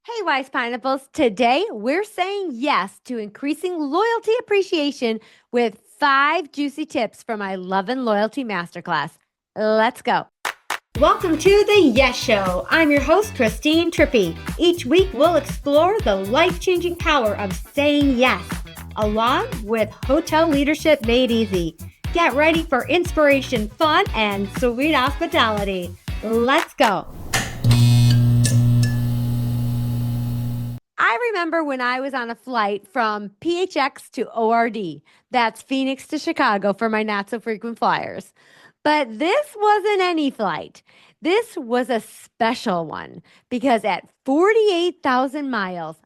Hey, Wise Pineapples. Today, we're saying yes to increasing loyalty appreciation with 5 juicy tips from my Lovin Loyalty Masterclass. Let's go. Welcome to the Yes Show. I'm your host, Christine Trippy. Each week, we'll explore the life-changing power of saying yes, along with hotel leadership made easy. Get ready for inspiration, fun, and sweet hospitality. Let's go. I remember when I was on a flight from PHX to ORD. That's Phoenix to Chicago for my not so frequent flyers. But this wasn't any flight. This was a special one because at 48,000 miles,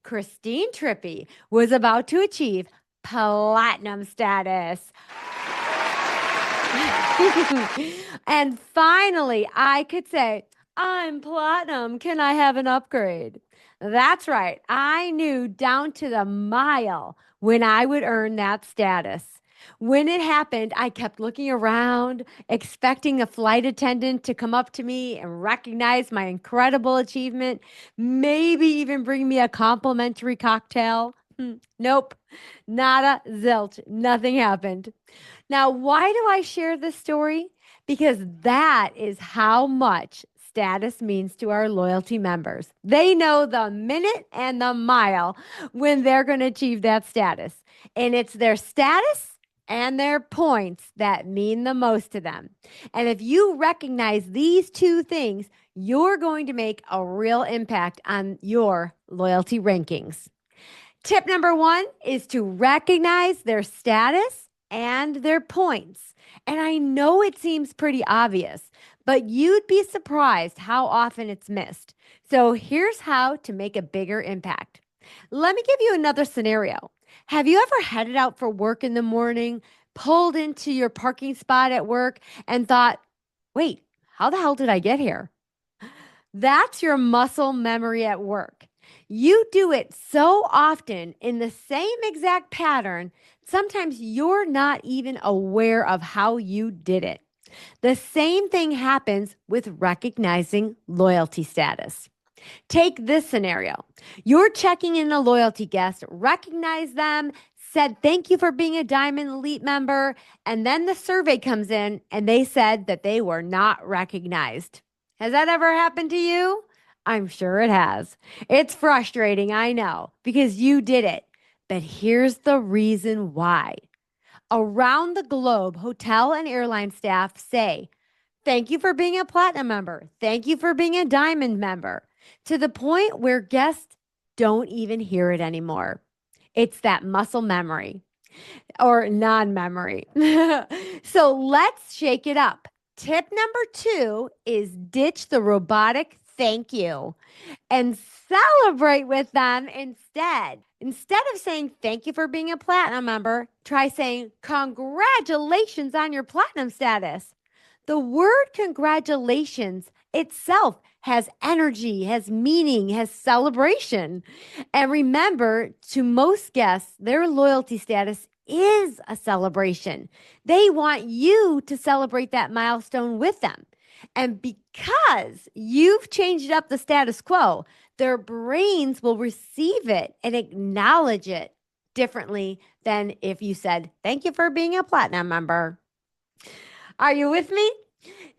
Christine Trippy, was about to achieve platinum status. And finally, I could say, I'm platinum. Can I have an upgrade? That's right. I knew down to the mile when I would earn that status. When it happened, I kept looking around, expecting a flight attendant to come up to me and recognize my incredible achievement, maybe even bring me a complimentary cocktail. Nope, nada, zilch, nothing happened. Now, why do I share this story? Because that is how much status means to our loyalty members. They know the minute and the mile when they're going to achieve that status. And it's their status and their points that mean the most to them. And if you recognize these two things, you're going to make a real impact on your loyalty rankings. Tip number 1 is to recognize their status and their points. And I know it seems pretty obvious, but you'd be surprised how often it's missed. So here's how to make a bigger impact. Let me give you another scenario. Have you ever headed out for work in the morning, pulled into your parking spot at work, and thought, wait, how the hell did I get here? That's your muscle memory at work. You do it so often in the same exact pattern, sometimes you're not even aware of how you did it. The same thing happens with recognizing loyalty status. Take this scenario. You're checking in a loyalty guest, recognize them, said thank you for being a Diamond Elite member, and then the survey comes in and they said that they were not recognized. Has that ever happened to you? I'm sure it has. It's frustrating, I know, because you did it. But here's the reason why. Around the globe, hotel and airline staff say, thank you for being a platinum member. Thank you for being a diamond member, to the point where guests don't even hear it anymore. It's that muscle memory or non memory. So let's shake it up. Tip number 2 is ditch the robotic thank you and celebrate with them instead. Instead of saying thank you for being a platinum member, try saying congratulations on your platinum status. The word congratulations itself has energy, has meaning, has celebration. And remember, to most guests, their loyalty status is a celebration. They want you to celebrate that milestone with them. And because you've changed up the status quo, their brains will receive it and acknowledge it differently than if you said, thank you for being a platinum member. Are you with me?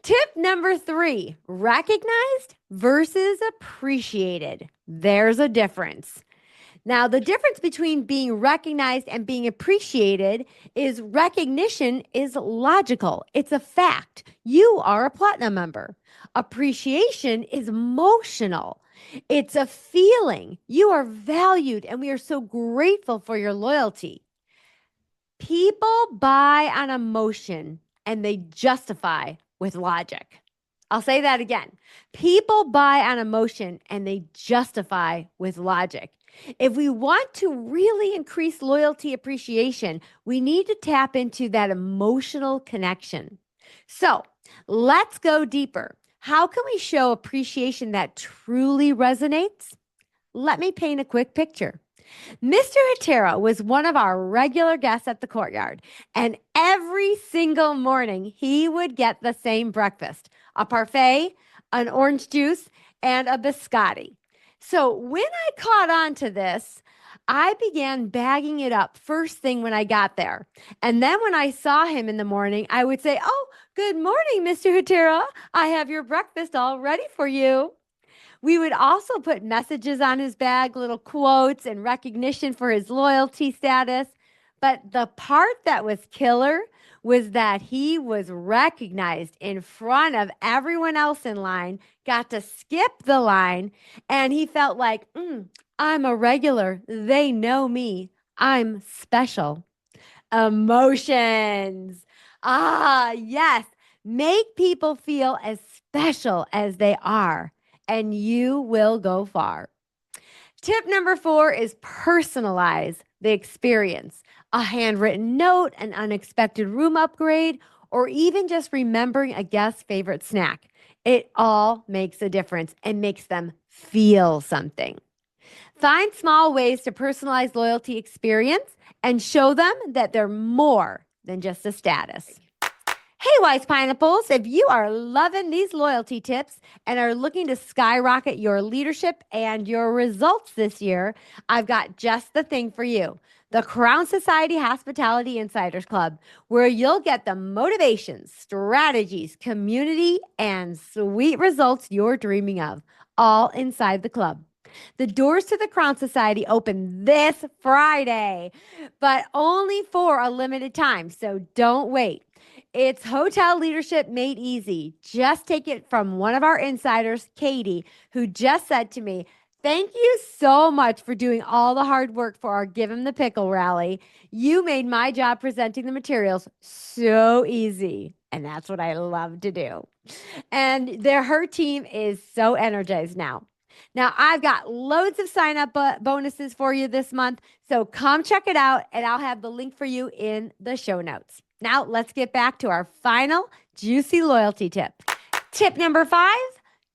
Tip number 3, recognized versus appreciated. There's a difference. Now, the difference between being recognized and being appreciated is recognition is logical. It's a fact. You are a platinum member. Appreciation is emotional. It's a feeling. You are valued, and we are so grateful for your loyalty. People buy on emotion and they justify with logic. I'll say that again. People buy on emotion and they justify with logic. If we want to really increase loyalty appreciation, we need to tap into that emotional connection. So let's go deeper. How can we show appreciation that truly resonates? Let me paint a quick picture. Mr. Hatera was one of our regular guests at the courtyard, and every single morning he would get the same breakfast, a parfait, an orange juice, and a biscotti. So when I caught on to this, I began bagging it up first thing when I got there. And then when I saw him in the morning, I would say, "Oh, good morning, Mr. Hatera. I have your breakfast all ready for you." We would also put messages on his bag, little quotes and recognition for his loyalty status. But the part that was killer was that he was recognized in front of everyone else in line, got to skip the line, and he felt like, I'm a regular. They know me. I'm special. Emotions. Ah, yes. Make people feel as special as they are, and you will go far. Tip number 4 is personalize the experience. A handwritten note, an unexpected room upgrade, or even just remembering a guest's favorite snack. It all makes a difference and makes them feel something. Find small ways to personalize loyalty experience and show them that they're more than just a status. Hey, Wise Pineapples, if you are loving these loyalty tips and are looking to skyrocket your leadership and your results this year, I've got just the thing for you. The Crown Society Hospitality Insiders Club, where you'll get the motivations, strategies, community, and sweet results you're dreaming of, all inside the club. The doors to the Crown Society open this Friday, but only for a limited time, so don't wait. It's hotel leadership made easy. Just take it from one of our insiders, Katie, who just said to me, "Thank you so much for doing all the hard work for our Give 'em the Pickle rally. You made my job presenting the materials so easy." And that's what I love to do. And her team is so energized now. Now, I've got loads of sign up bonuses for you this month. So come check it out, and I'll have the link for you in the show notes. Now, let's get back to our final juicy loyalty tip. Tip number 5,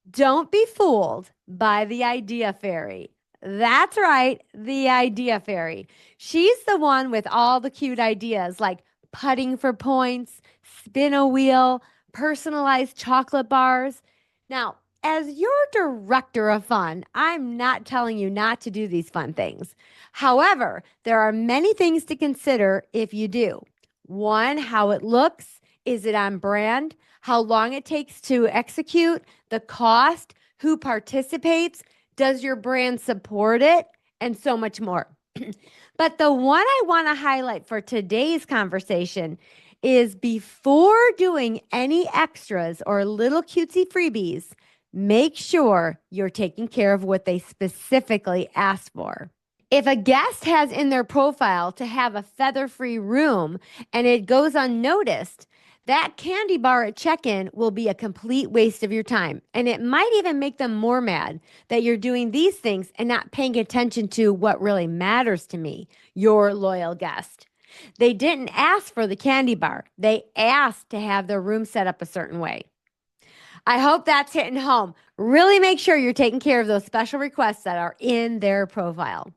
don't be fooled by the idea fairy. That's right, the idea fairy. She's the one with all the cute ideas like putting for points, spin a wheel, personalized chocolate bars. Now, as your director of fun, I'm not telling you not to do these fun things. However, there are many things to consider if you do. 1, how it looks. Is it on brand? How long it takes to execute? The cost? Who participates? Does your brand support it? And so much more. But the one I want to highlight for today's conversation is before doing any extras or little cutesy freebies, make sure you're taking care of what they specifically asked for. If a guest has in their profile to have a feather-free room and it goes unnoticed, that candy bar at check-in will be a complete waste of your time. And it might even make them more mad that you're doing these things and not paying attention to what really matters to me, your loyal guest. They didn't ask for the candy bar. They asked to have their room set up a certain way. I hope that's hitting home. Really make sure you're taking care of those special requests that are in their profile.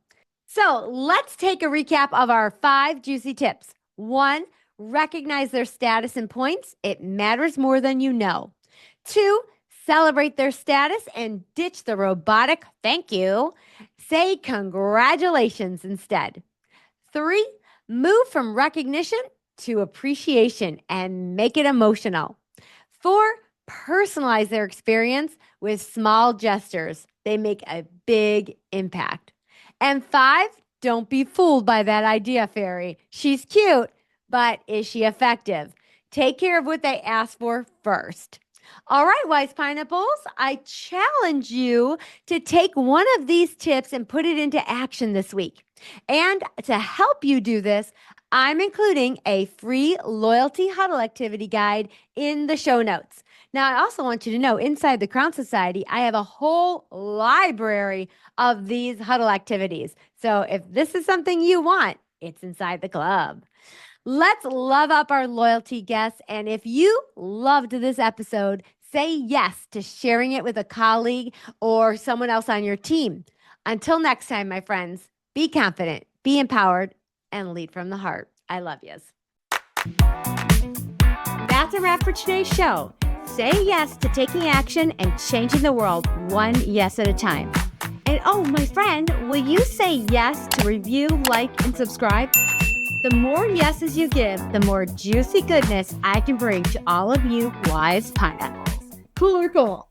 So let's take a recap of our 5 juicy tips. 1, recognize their status and points. It matters more than you know. 2, celebrate their status and ditch the robotic thank you. Say congratulations instead. 3, move from recognition to appreciation and make it emotional. 4, personalize their experience with small gestures. They make a big impact. And 5, don't be fooled by that idea fairy. She's cute, but is she effective? Take care of what they asked for first. All right, Wise Pineapples, I challenge you to take one of these tips and put it into action this week. And to help you do this, I'm including a free loyalty huddle activity guide in the show notes. Now, I also want you to know inside the Crown Society, I have a whole library of these huddle activities. So if this is something you want, it's inside the club. Let's love up our loyalty guests. And if you loved this episode, say yes to sharing it with a colleague or someone else on your team. Until next time, my friends, be confident, be empowered, and lead from the heart. I love yous. That's a wrap for today's show. Say yes to taking action and changing the world one yes at a time. And oh, my friend, will you say yes to review, like, and subscribe? The more yeses you give, the more juicy goodness I can bring to all of you wise pineapples. Cool or cool?